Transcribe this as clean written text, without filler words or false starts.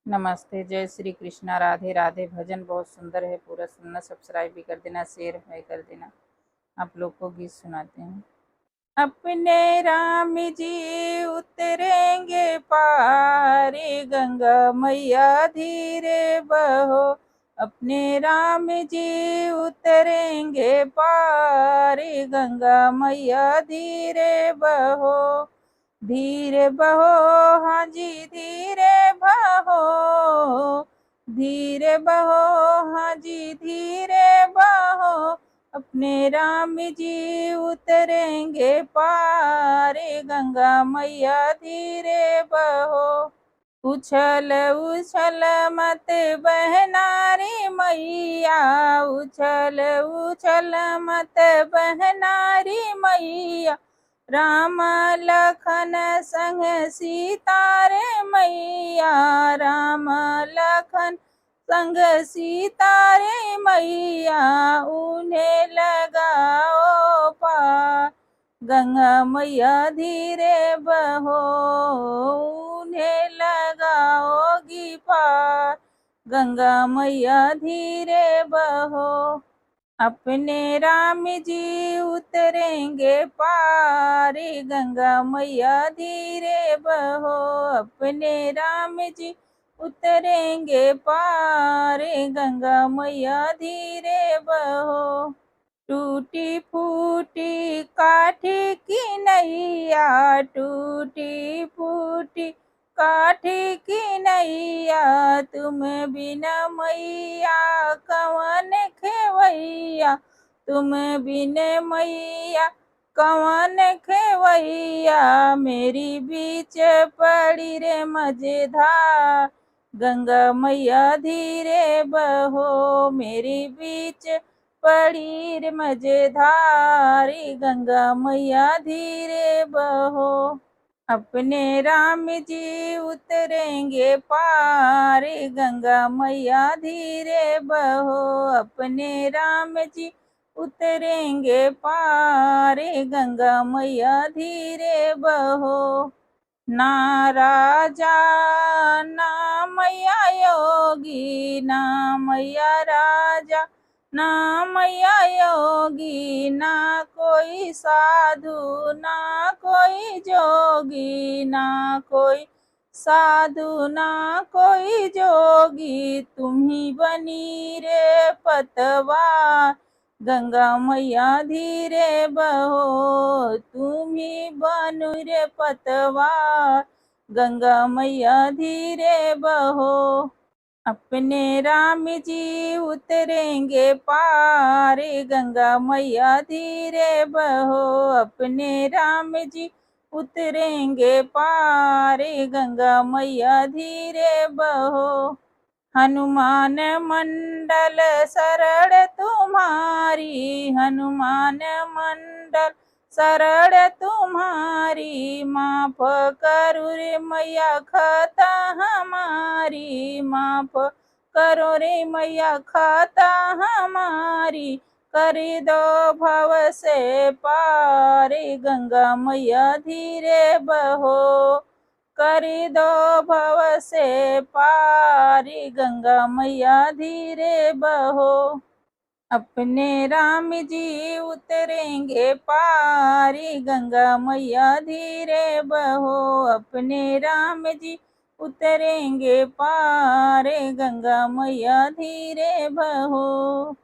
नमस्ते, जय श्री कृष्णा, राधे राधे। भजन बहुत सुंदर है, पूरा सुनना, सब्सक्राइब भी कर देना, शेयर है कर देना। आप लोग को गीत सुनाते हैं। अपने राम जी उतरेंगे पारे, गंगा मैया धीरे बहो। अपने राम जी उतरेंगे पारे, गंगा मैया धीरे बहो। धीरे बहो, हाँ जी धीरे बहो। धीरे बहो, हाँ जी धीरे बहो। अपने राम जी उतरेंगे पारे, गंगा मैया धीरे बहो। उछल उछल मत बहना रे मैया, उछल उछल मत बहना रे मैया। राम लखन संग सीता रे मैया, राम लखन संग सीता रे मैया। उन्हें लगाओ पार, गंगा मैया धीरे बहो। उन्हें लगाओगी पार, गंगा मैया धीरे बहो। अपने राम जी उतरेंगे पारे, गंगा मैया धीरे बहो। अपने राम जी उतरेंगे पारे, गंगा मैया धीरे बहो। टूटी फूटी काठी की नैया, टूटी फूटी काठी की नैया। तुम बिना मैया कवन खेवैया, तुम बिन मैया कवन खेवैया। मेरी बीच पड़ी रे मझधार, गंगा मैया धीरे बहो। मेरी बीच पड़ी रे मझधारी, गंगा मैया धीरे बहो। अपने राम जी उतरेंगे पारे, गंगा मैया धीरे बहो। अपने राम जी उतरेंगे पारे, गंगा मैया धीरे बहो। ना राजा ना मैया योगी, ना मैया राजा ना मैया योगी। ना कोई साधु ना कोई जोगी, ना कोई साधु ना कोई जोगी। तुम ही बनी रे पतवार, गंगा मैया धीरे बहो। तुम ही बनु रे पतवार, गंगा मैया धीरे बहो। अपने राम जी उतरेंगे पारे, गंगा मैया धीरे बहो। अपने राम जी उतरेंगे पारे, गंगा मैया धीरे बहो। हनुमान मंडल शरण तुम्हारी, हनुमान मंडल शरण तुम्हारी। माफ करो रे मैया खता हमारी, माफ करो रे मैया खता हमारी। कर दो भव से पार, गंगा मैया धीरे बहो। कर दो भव से पार, गंगा मैया धीरे बहो। अपने राम जी उतरेंगे पारी, गंगा मैया धीरे बहो। अपने राम जी उतरेंगे पारे, गंगा मैया धीरे बहो।